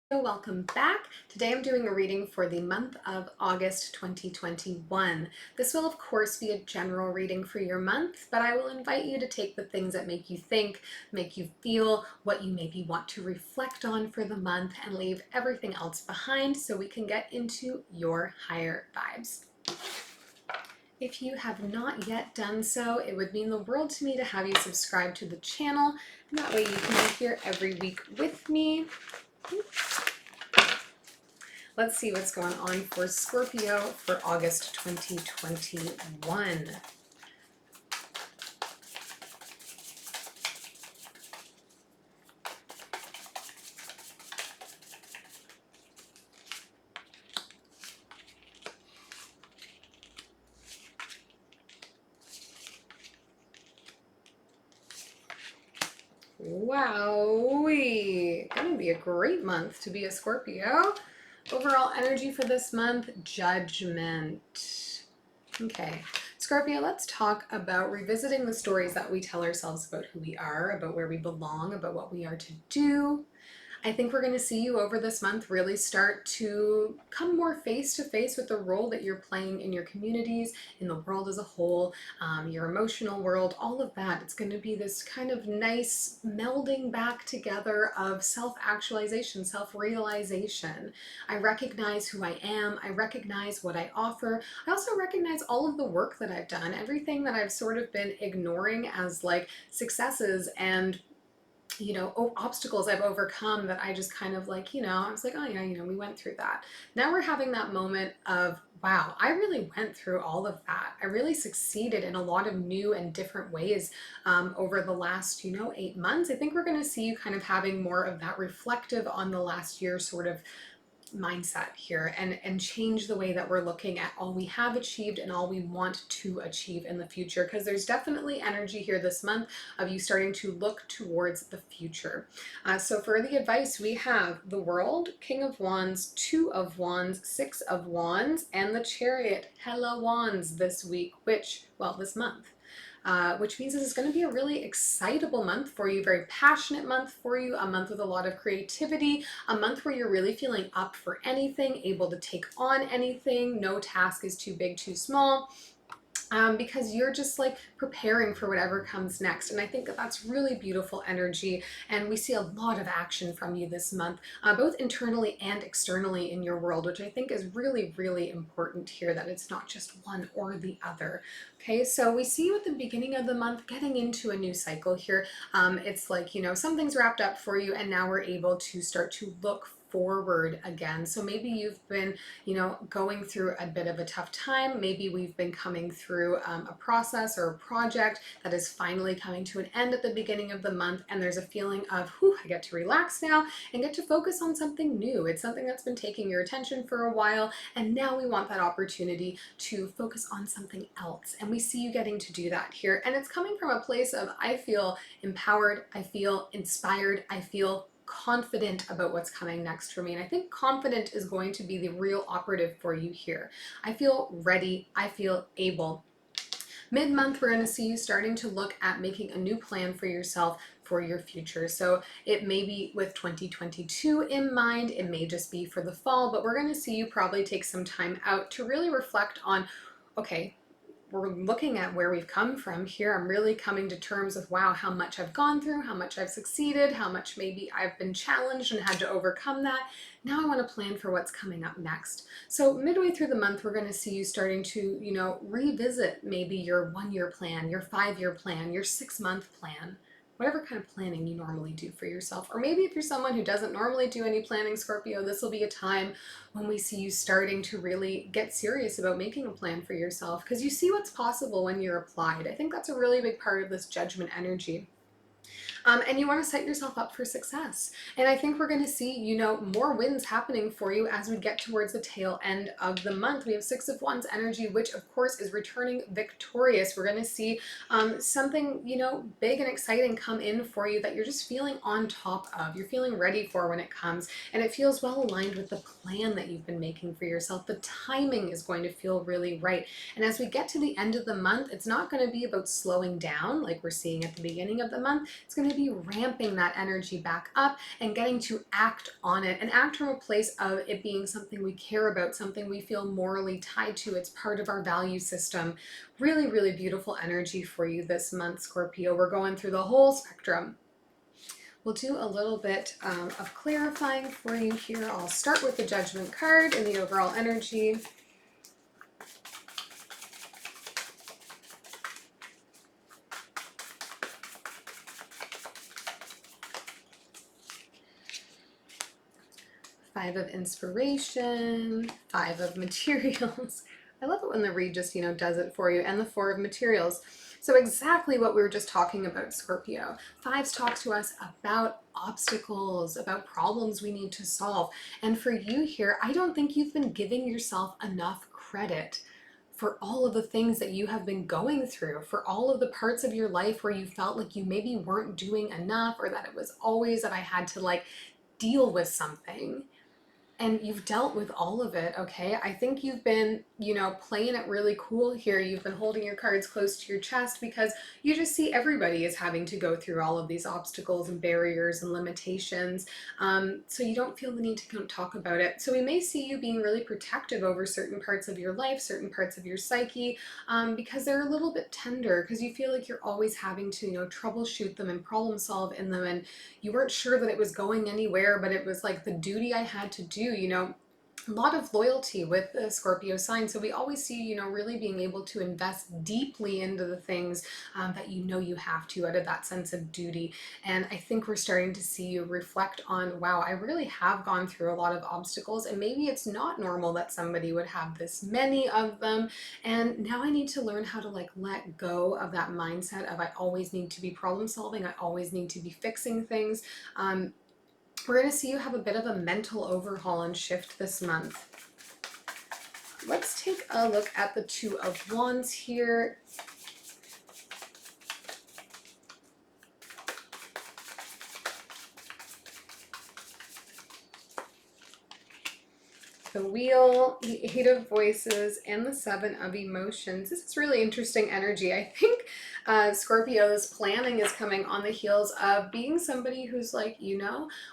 Welcome back. Today I'm doing a reading for the month of August 2021. This will of course be a general reading for your month, but I will invite you to take the things that make you think, make you feel, what you maybe want to reflect on for the month, and leave everything else behind so we can get into your higher vibes. If you have not yet done so, it would mean the world to me to have you subscribe to the channel, and that way you can be here every week with me. Let's see what's going on for Scorpio for August 2021. Wowee! Gonna be a great month to be a Scorpio. Overall energy for this month, Judgment. Okay, Scorpio, let's talk about revisiting the stories that we tell ourselves about who we are, about where we belong, about what we are to do. I think we're going to see you over this month really start to come more face to face with the role that you're playing in your communities, in the world as a whole, your emotional world, all of that. It's going to be this kind of nice melding back together of self-actualization, self-realization. I recognize who I am. I recognize what I offer. I also recognize all of the work that I've done, everything that I've sort of been ignoring as like successes and obstacles I've overcome that I just kind of like, I was like, oh yeah, we went through that. Now we're having that moment of, wow, I really went through all of that. I really succeeded in a lot of new and different ways over the last, 8 months. I think we're going to see you kind of having more of that reflective on the last year sort of mindset here and change the way that we're looking at all we have achieved and all we want to achieve in the future, because there's definitely energy here this month of you starting to look towards the future. So for the advice, we have the World, King of Wands, Two of Wands, Six of Wands, and the Chariot, Hella Wands this week, this month. Which means this is going to be a really excitable month for you, very passionate month for you, a month with a lot of creativity, a month where you're really feeling up for anything, able to take on anything. No task is too big, too small. Because you're just like preparing for whatever comes next. And I think that that's really beautiful energy. And we see a lot of action from you this month, both internally and externally in your world, which I think is really, really important here, that it's not just one or the other. Okay, so we see you at the beginning of the month getting into a new cycle here. It's like, something's wrapped up for you, and now we're able to start to look forward again. So maybe you've been, going through a bit of a tough time. Maybe we've been coming through a process or a project that is finally coming to an end at the beginning of the month, and there's a feeling of, whew, I get to relax now and get to focus on something new. It's something that's been taking your attention for a while, and now we want that opportunity to focus on something else. And we see you getting to do that here. And it's coming from a place of, I feel empowered, I feel inspired, I feel confident about what's coming next for me. And I think confident is going to be the real operative for you here. I feel ready. I feel able. Mid-month, we're going to see you starting to look at making a new plan for yourself for your future. So it may be with 2022 in mind, it may just be for the fall, but we're going to see you probably take some time out to really reflect on, okay, we're looking at where we've come from here. I'm really coming to terms with, wow, how much I've gone through, how much I've succeeded, how much maybe I've been challenged and had to overcome that. Now I want to plan for what's coming up next. So midway through the month, we're going to see you starting to, revisit maybe your 1-year plan, your 5-year plan, your 6-month plan, whatever kind of planning you normally do for yourself. Or maybe if you're someone who doesn't normally do any planning, Scorpio, this will be a time when we see you starting to really get serious about making a plan for yourself, because you see what's possible when you're applied. I think that's a really big part of this Judgment energy. And you want to set yourself up for success. And I think we're going to see, more wins happening for you as we get towards the tail end of the month. We have Six of Wands energy, which of course is returning victorious. We're going to see something, big and exciting come in for you that you're just feeling on top of. You're feeling ready for when it comes, and it feels well aligned with the plan that you've been making for yourself. The timing is going to feel really right. And as we get to the end of the month, it's not going to be about slowing down like we're seeing at the beginning of the month. It's going to be ramping that energy back up and getting to act on it, and act from a place of it being something we care about, something we feel morally tied to. It's part of our value system. Really, really beautiful energy for you this month, Scorpio. We're going through the whole spectrum. We'll do a little bit of clarifying for you here. I'll start with the Judgment card and the overall energy. Five of Inspiration, Five of Materials. I love it when the read just, does it for you. And the Four of Materials. So exactly what we were just talking about, Scorpio. Fives talk to us about obstacles, about problems we need to solve. And for you here, I don't think you've been giving yourself enough credit for all of the things that you have been going through, for all of the parts of your life where you felt like you maybe weren't doing enough, or that it was always that I had to deal with something. And you've dealt with all of it, okay? I think you've been, playing it really cool here. You've been holding your cards close to your chest because you just see everybody is having to go through all of these obstacles and barriers and limitations. So you don't feel the need to talk about it. So we may see you being really protective over certain parts of your life, certain parts of your psyche, because they're a little bit tender, because you feel like you're always having to, troubleshoot them and problem solve in them. And you weren't sure that it was going anywhere, but it was like the duty I had to do, a lot of loyalty with the Scorpio sign. So we always see you, really being able to invest deeply into the things that you have to, out of that sense of duty. And I think we're starting to see you reflect on, wow, I really have gone through a lot of obstacles, and maybe it's not normal that somebody would have this many of them. And now I need to learn how to let go of that mindset of I always need to be problem solving, I always need to be fixing things. We're going to see you have a bit of a mental overhaul and shift this month. Let's take a look at the Two of Wands here. The Wheel, the Eight of Voices, and the Seven of Emotions. This is really interesting energy. I think Scorpio's planning is coming on the heels of being somebody who's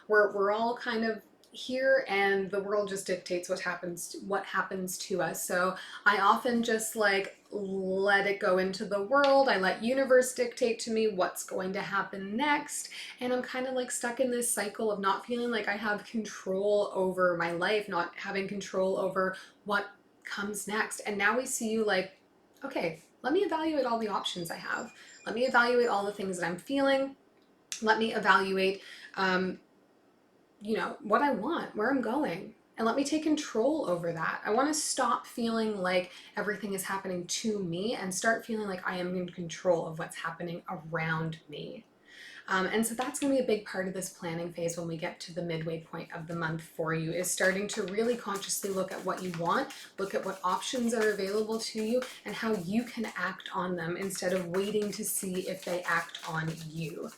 we're all kind of here, and the world just dictates what happens to us. So I often just let it go into the world. I let universe dictate to me what's going to happen next, and I'm kind of stuck in this cycle of not feeling like I have control over my life, not having control over what comes next. And now we see you okay, let me evaluate all the options I have. Let me evaluate all the things that I'm feeling. Let me evaluate what I want, where I'm going, and let me take control over that. I want to stop feeling like everything is happening to me and start feeling like I am in control of what's happening around me. And so that's going to be a big part of this planning phase when we get to the midway point of the month for you, is starting to really consciously look at what you want, look at what options are available to you, and how you can act on them instead of waiting to see if they act on you.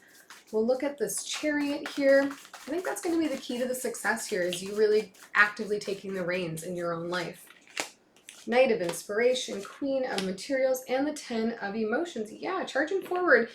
We'll look at this Chariot here. I think that's going to be the key to the success here, is you really actively taking the reins in your own life. Knight of Inspiration, Queen of Materials, and the Ten of Emotions. Yeah, charging forward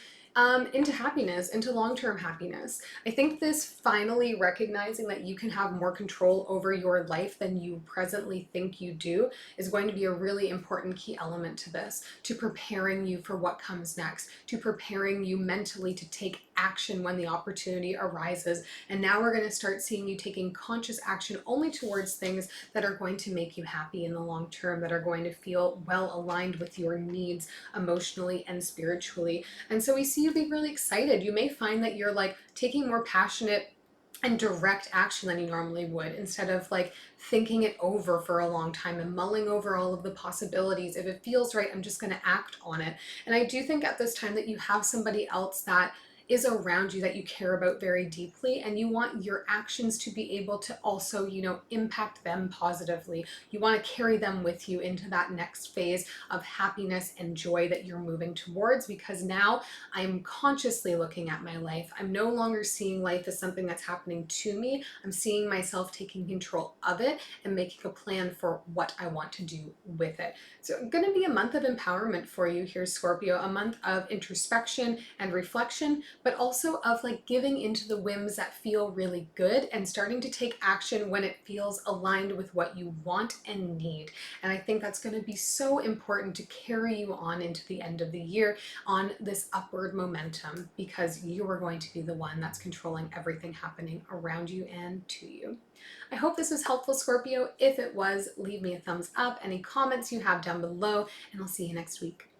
into happiness, into long-term happiness. I think this finally recognizing that you can have more control over your life than you presently think you do is going to be a really important key element to this, to preparing you for what comes next, to preparing you mentally to take action when the opportunity arises. And now we're going to start seeing you taking conscious action only towards things that are going to make you happy in the long term, that are going to feel well aligned with your needs emotionally and spiritually. And so we see you be really excited. You may find that you're taking more passionate and direct action than you normally would, instead of thinking it over for a long time and mulling over all of the possibilities. If it feels right, I'm just going to act on it. And I do think at this time that you have somebody else that is around you that you care about very deeply, and you want your actions to be able to also, impact them positively. You want to carry them with you into that next phase of happiness and joy that you're moving towards, because now I'm consciously looking at my life. I'm no longer seeing life as something that's happening to me. I'm seeing myself taking control of it and making a plan for what I want to do with it. So it's going to be a month of empowerment for you here, Scorpio, a month of introspection and reflection, but also of like giving into the whims that feel really good and starting to take action when it feels aligned with what you want and need. And I think that's going to be so important to carry you on into the end of the year on this upward momentum, because you are going to be the one that's controlling everything happening around you and to you. I hope this was helpful, Scorpio. If it was, leave me a thumbs up, any comments you have down below, and I'll see you next week.